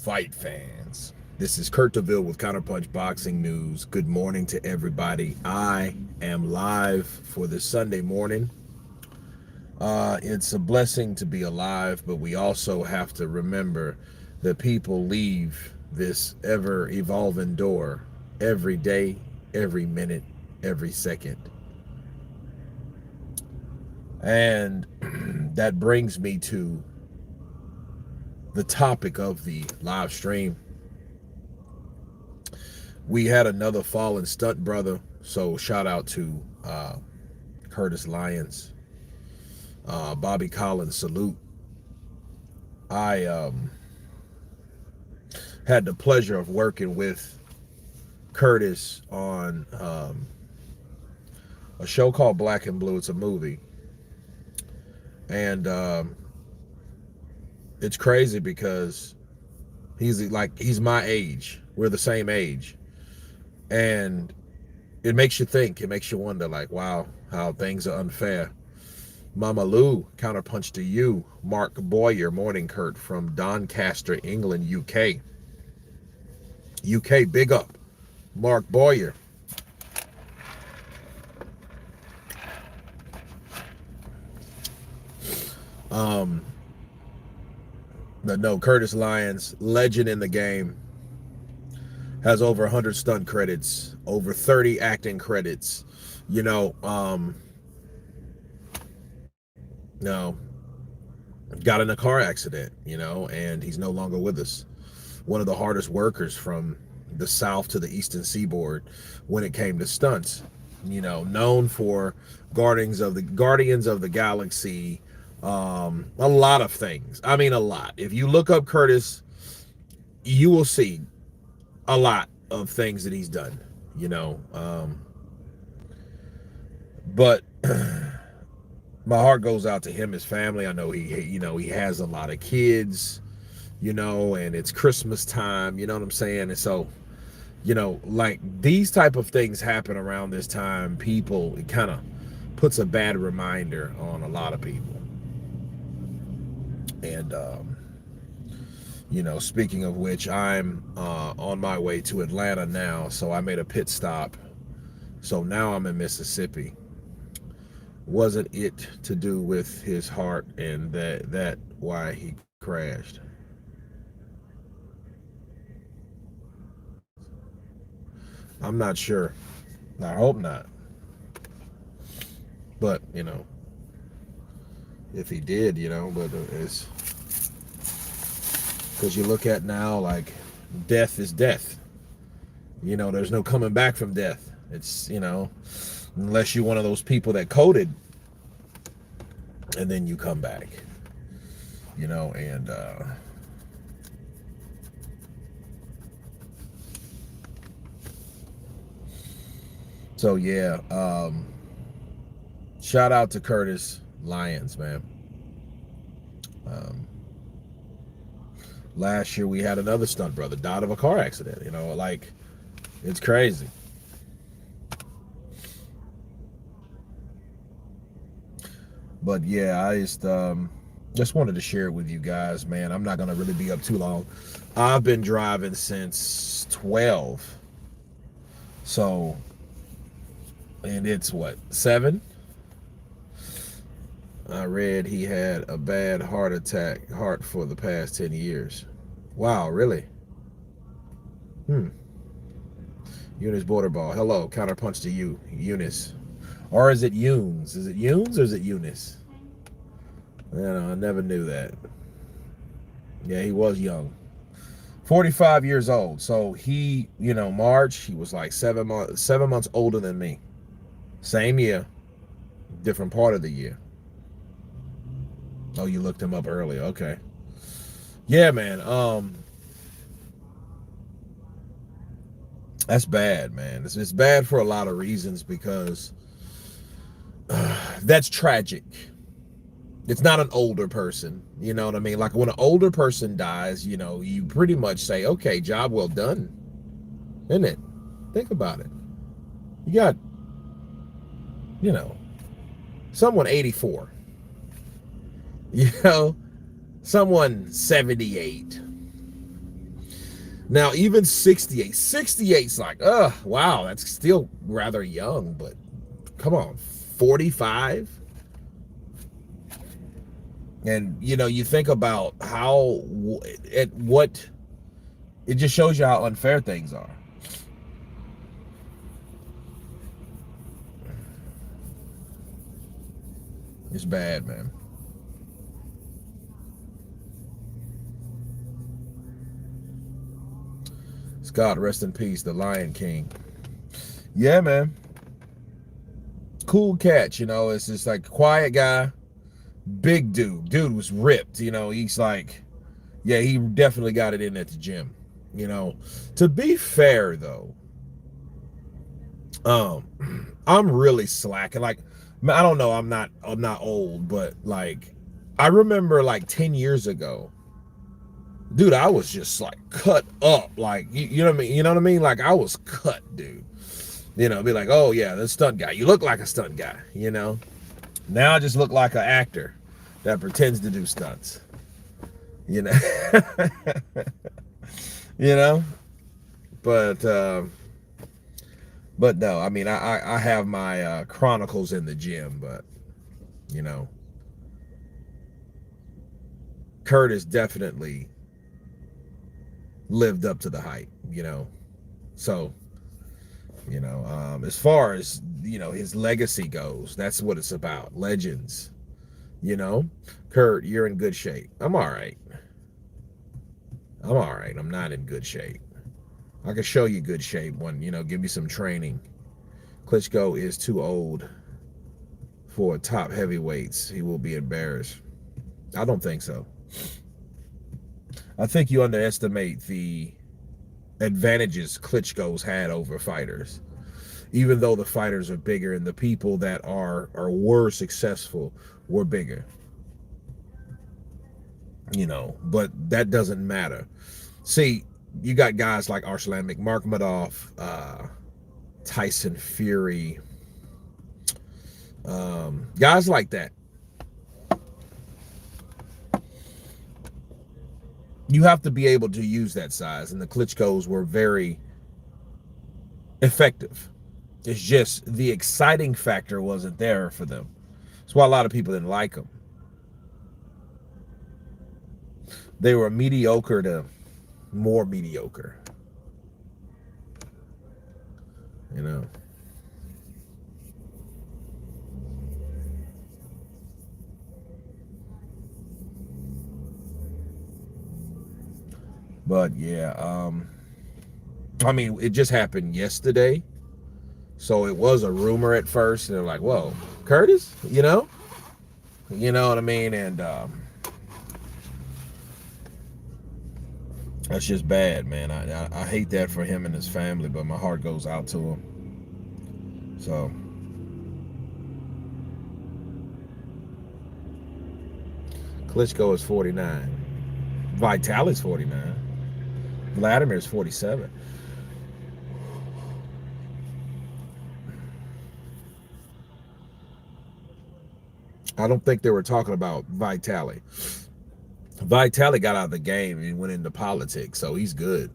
fight fans. This is Kurt DeVille with Counterpunch Boxing News. Good morning to everybody. I am live for this Sunday morning. It's a blessing to be alive, but we also have to remember that people leave this ever-evolving door every day, every minute, every second. And that brings me to the topic of the live stream. We had another fallen stunt brother, so shout out to Curtis Lyons, Bobby Collins, salute. I had the pleasure of working with Curtis on a show called Black and Blue. It's a movie, and it's crazy because he's my age. We're the same age, and it makes you think. It makes you wonder, like, wow, how things are unfair. Mama Lou, counterpunch to you. Mark Boyer, morning Kurt from Doncaster, England, UK. UK, big up. Mark Boyer. No, Curtis Lyons, legend in the game, has over 100 stunt credits, over 30 acting credits. No, got in a car accident, and he's no longer with us. One of the hardest workers from the South to the Eastern Seaboard when it came to stunts. Known for Guardians of the Galaxy, a lot of things. I mean, a lot. If you look up Curtis, you will see a lot of things that he's done. But my heart goes out to him, his family. I know he has a lot of kids, and it's Christmas time, you know what I'm saying? And so, like these type of things happen around this time, it kind of puts a bad reminder on a lot of people. And, speaking of which, I'm on my way to Atlanta now, so I made a pit stop. So now I'm in Mississippi. Wasn't it to do with his heart and that why he crashed? I'm not sure. I hope not. But, if he did, but it's because you look at now, like, death is death. There's no coming back from death. It's, unless you're one of those people that coded and then you come back, and so yeah, shout out to Curtis Lyons, man. Last year we had another stunt brother died of a car accident. Like, it's crazy. But yeah, I just wanted to share it with you guys, man. I'm not gonna really be up too long. I've been driving since 12, so, and it's what, 7? I read he had a bad heart for the past 10 years. Wow, really? Eunice Borderball. Hello, counterpunch to you, Eunice. Or is it Yunes? Is it Yunes or is it Eunice? I never knew that. Yeah, he was young. 45 years old. So he, March, he was like 7 months older than me. Same year, different part of the year. Oh, you looked him up earlier. Okay. Yeah, man. That's bad, man. It's bad for a lot of reasons because that's tragic. It's not an older person. You know what I mean? Like when an older person dies, you pretty much say, okay, job well done. Isn't it? Think about it. You got, someone 84. Someone 78. Now, even 68, 68's like, wow, that's still rather young, but come on, 45? And, you know, you think about how, at what, it just shows you how unfair things are. It's bad, man. Scott, rest in peace, the Lion King. Yeah, man. Cool catch, you know. It's just like quiet guy, big dude. Dude was ripped, you know. He's like, yeah, he definitely got it in at the gym, you know. To be fair, though, I'm really slacking. Like, I don't know, I'm not old, but like, I remember like 10 years ago, dude, I was just like cut up, like you know what I mean. You know what I mean? Like I was cut, dude. You know, be like, oh yeah, the stunt guy. You look like a stunt guy. You know. Now I just look like an actor that pretends to do stunts. You know. You know. But but no, I mean, I have my chronicles in the gym, but you know, Kurt has definitely lived up to the hype. You know, so you know, as far as you know his legacy goes, that's what it's about. Legends. You know, Kurt, you're in good shape. I'm all right. I'm all right. I'm not in good shape. I can show you good shape when, you know, give me some training. Klitschko is too old for top heavyweights. He will be embarrassed. I don't think so. I think you underestimate the advantages Klitschko's had over fighters. Even though the fighters are bigger and the people that are or were successful were bigger. You know, but that doesn't matter. See, you got guys like Arslan Markmadov, Tyson Fury, guys like that. You have to be able to use that size, and the Klitschko's were very effective. It's just the exciting factor wasn't there for them. That's why a lot of people didn't like them. They were mediocre to more mediocre, you know. But yeah, I mean, it just happened yesterday, so it was a rumor at first, and they're like, "Whoa, Curtis," you know what I mean, and that's just bad, man. I hate that for him and his family, but my heart goes out to him. So Klitschko is 49, Vitali's 49, Vladimir's 47. I don't think they were talking about Vitali. Vitali got out of the game and went into politics, so he's good.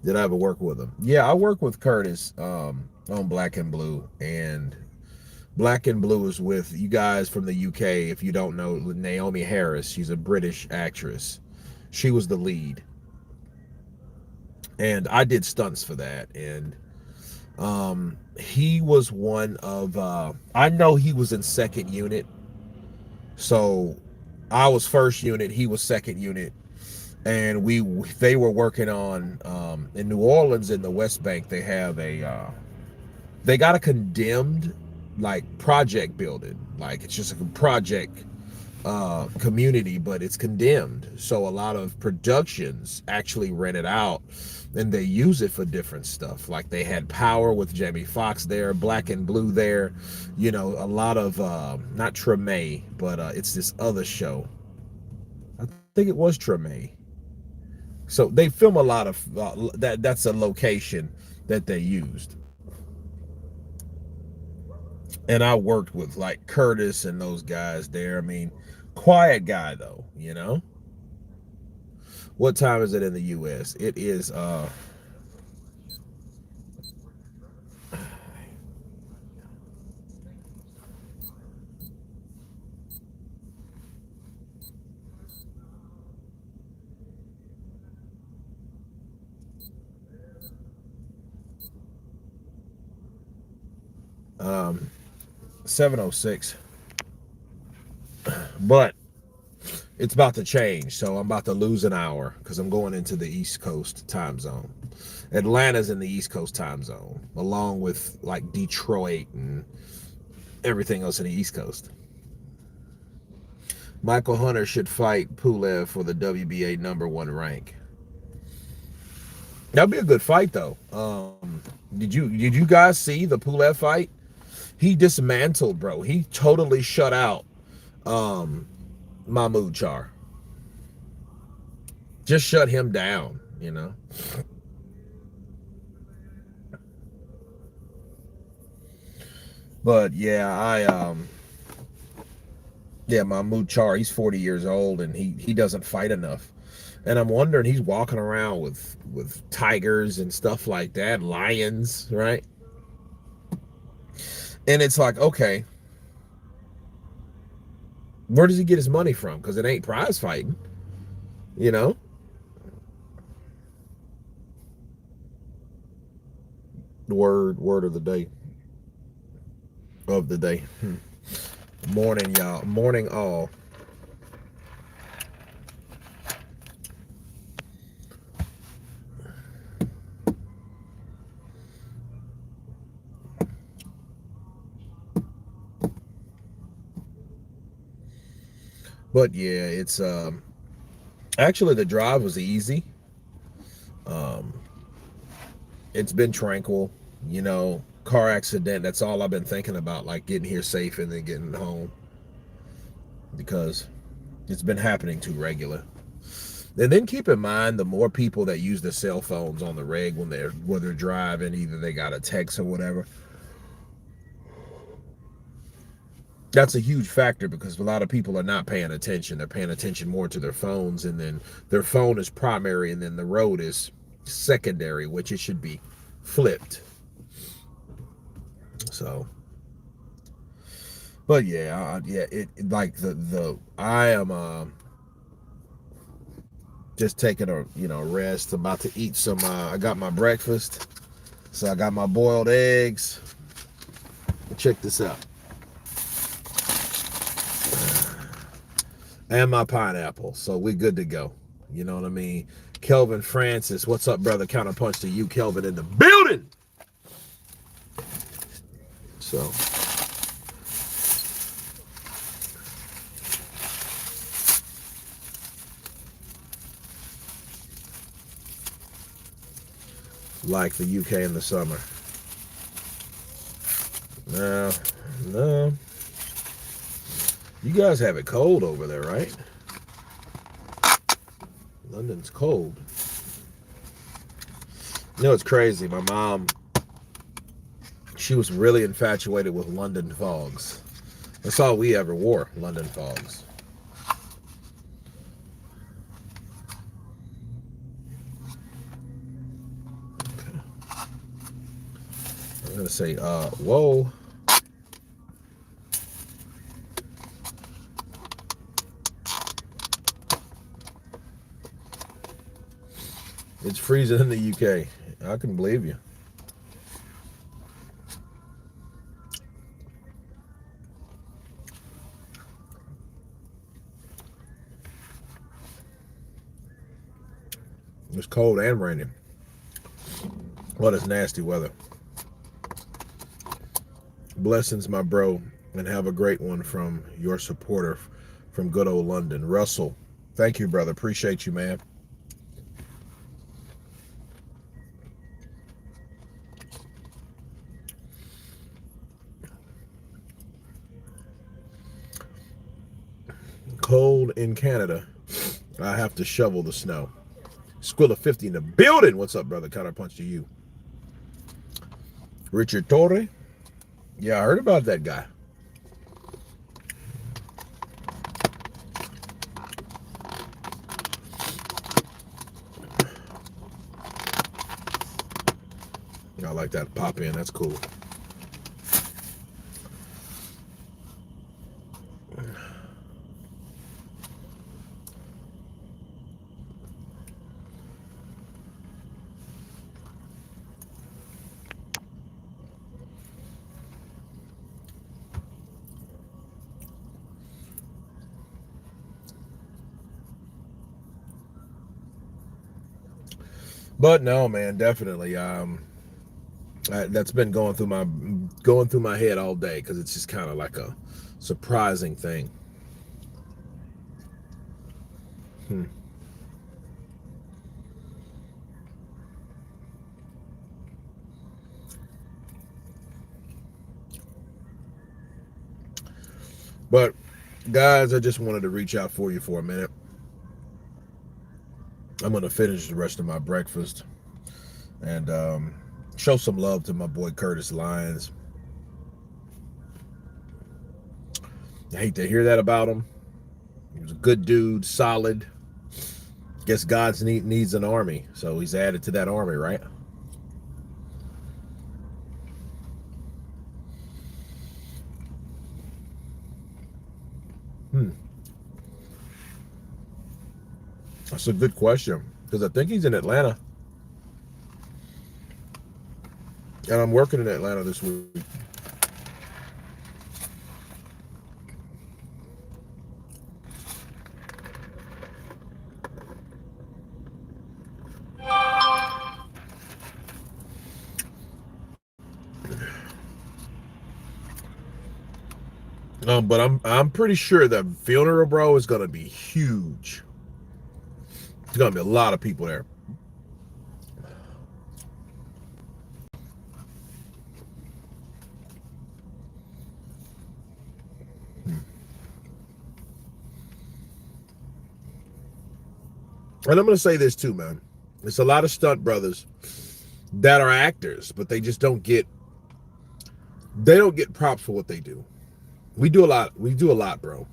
Did I ever work with him? Yeah, I worked with Curtis on Black and Blue, and Black and Blue is with you guys from the UK. If you don't know, Naomi Harris, she's a British actress. She was the lead, and I did stunts for that. And he was one of I know he was in second unit, so I was first unit, he was second unit, and they were working on in New Orleans in the West Bank. They have a they got a condemned like project building, like it's just a project community, but it's condemned, so a lot of productions actually rent it out and they use it for different stuff. Like they had Power with Jamie Foxx there, Black and Blue there, you know, a lot of not Treme, but it's this other show, I think it was Treme. So they film a lot of that's a location that they used. And I worked with like Curtis and those guys there. I mean, quiet guy though, you know. What time is it in the US? It is 7:06. But it's about to change, so I'm about to lose an hour because I'm going into the East Coast time zone. Atlanta's in the East Coast time zone, along with like Detroit and everything else in the East Coast. Michael Hunter should fight Pulev for the WBA #1 rank. That'd be a good fight, though. Did you guys see the Pulev fight? He dismantled, bro. He totally shut out um, Mahmoud Char. Just shut him down, you know. But yeah, yeah, Mahmoud Char. He's 40 years old and he doesn't fight enough. And I'm wondering, he's walking around with tigers and stuff like that, lions, right? And it's like, okay, where does he get his money from? Because it ain't prize fighting, you know. Word of the day. Of the day. Morning, y'all. Morning, all. But yeah, it's actually the drive was easy. Um, it's been tranquil, you know. Car accident. That's all I've been thinking about, like getting here safe and then getting home because it's been happening too regular. And then keep in mind, the more people that use their cell phones on the reg when they're driving, either they got a text or whatever, that's a huge factor because a lot of people are not paying attention. They're paying attention more to their phones, and then their phone is primary, and then the road is secondary, which it should be flipped. So, but yeah, yeah, it like the I am just taking a rest. About to eat some. I got my breakfast, so I got my boiled eggs. Check this out. And my pineapple. So we're good to go. You know what I mean? Kelvin Francis, what's up, brother? Counterpunch to you, Kelvin, in the building. So like the UK in the summer. No, no. You guys have it cold over there, right? London's cold. You know, it's crazy. My mom, she was really infatuated with London fogs. That's all we ever wore, London fogs. Okay. I'm going to say, whoa. It's freezing in the UK. I can believe you. It's cold and raining. What is nasty weather. Blessings, my bro, and have a great one from your supporter from good old London. Russell, thank you, brother. Appreciate you, man. Cold in Canada. I have to shovel the snow. Squilla 50 in the building. What's up, brother? Counterpunch to you. Richard Torre. Yeah, I heard about that guy. I like that pop in. That's cool. But no, man, definitely. That's been going through my head all day because it's just kind of like a surprising thing. Hmm. But guys, I just wanted to reach out for you for a minute. I'm gonna finish the rest of my breakfast and show some love to my boy Curtis Lyons. I hate to hear that about him. He was a good dude, solid. Guess God's needs an army, so he's added to that army, right? Hmm. That's a good question because I think he's in Atlanta, and I'm working in Atlanta this week. But I'm pretty sure the funeral, bro, is gonna be huge. There's gonna be a lot of people there. And I'm gonna say this too, man. It's a lot of stunt brothers that are actors, but they just don't get props for what they do. We do a lot. We do a lot, bro.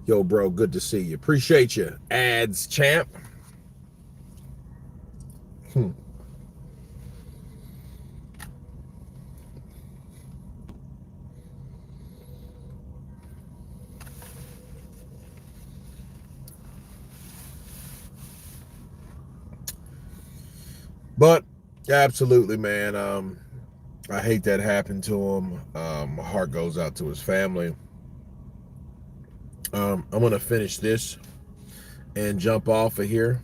Yo, bro, good to see you. Appreciate you, ads champ. Hmm. But absolutely, man. I hate that happened to him. My heart goes out to his family. I'm gonna finish this and jump off of here.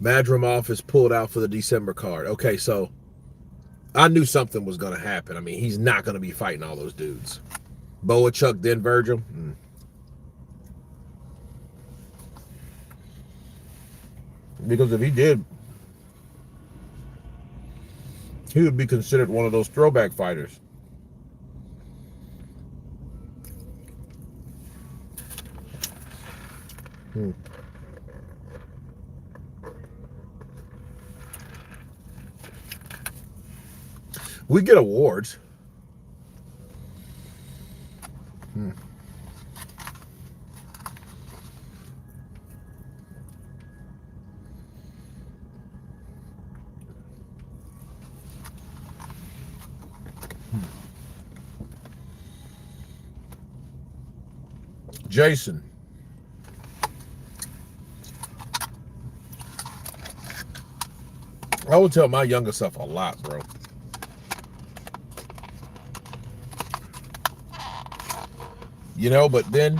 Madrimov is pulled out for the December card. Okay, so I knew something was gonna happen. I mean, he's not gonna be fighting all those dudes. Boachuk, then Virgil. Because if he did, he would be considered one of those throwback fighters. Hmm. We get awards. Hmm. Jason. I would tell my younger self a lot, bro. You know, but then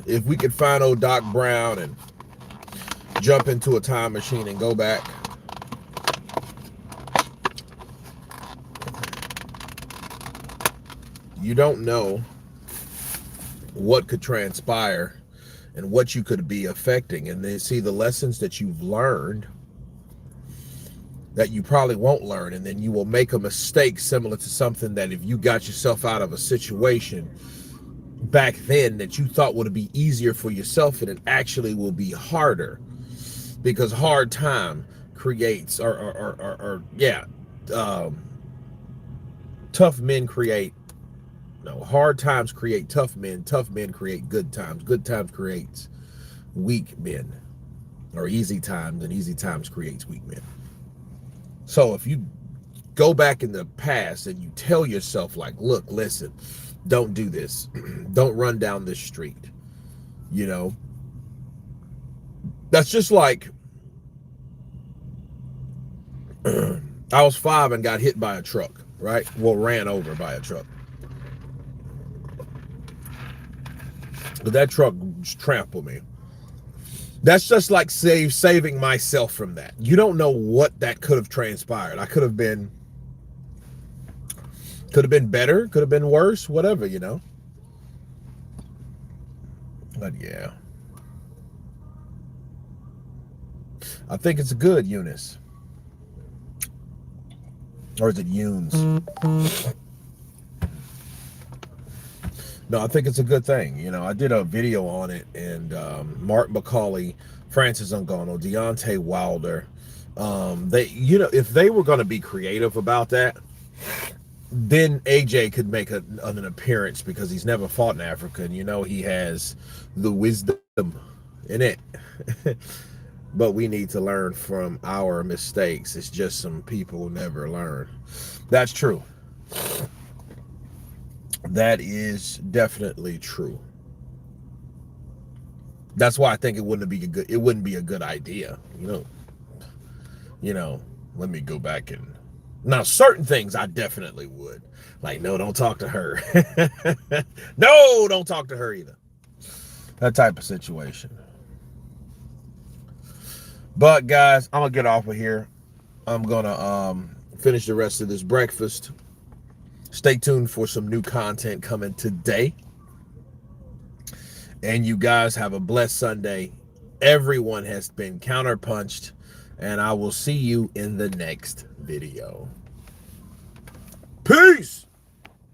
if we could find old Doc Brown and jump into a time machine and go back, you don't know what could transpire and what you could be affecting. And then see the lessons that you've learned that you probably won't learn. And then you will make a mistake similar to something that if you got yourself out of a situation back then that you thought would be easier for yourself, and it actually will be harder because hard time creates, or yeah, um, tough men create, no, hard times create tough men create good times creates weak men, or easy times, and easy times creates weak men. So if you go back in the past and you tell yourself, like, look, listen, don't do this, don't run down this street, you know, that's just like I was 5 and got hit by a truck, right? Well, ran over by a truck. But that truck trampled me. That's just like saving myself from that. You don't know what that could have transpired. I could have been better, could have been worse, whatever, you know. But yeah, I think it's good, Eunice. Or is it Yunes? No, I think it's a good thing. You know, I did a video on it, and Mark McCauley, Francis Ngannou, Deontay Wilder, they, you know, if they were going to be creative about that, then AJ could make an appearance, because he's never fought in Africa, and you know he has the wisdom in it. But we need to learn from our mistakes. It's just some people never learn. That's true. That is definitely true. That's why I think it wouldn't be a good idea, you know, let me go back and, now certain things I definitely would. Like, no, don't talk to her. No, don't talk to her either. That type of situation. But guys, I'm gonna get off of here. I'm gonna finish the rest of this breakfast. Stay tuned for some new content coming today. And you guys have a blessed Sunday. Everyone has been counterpunched, and I will see you in the next video. Peace.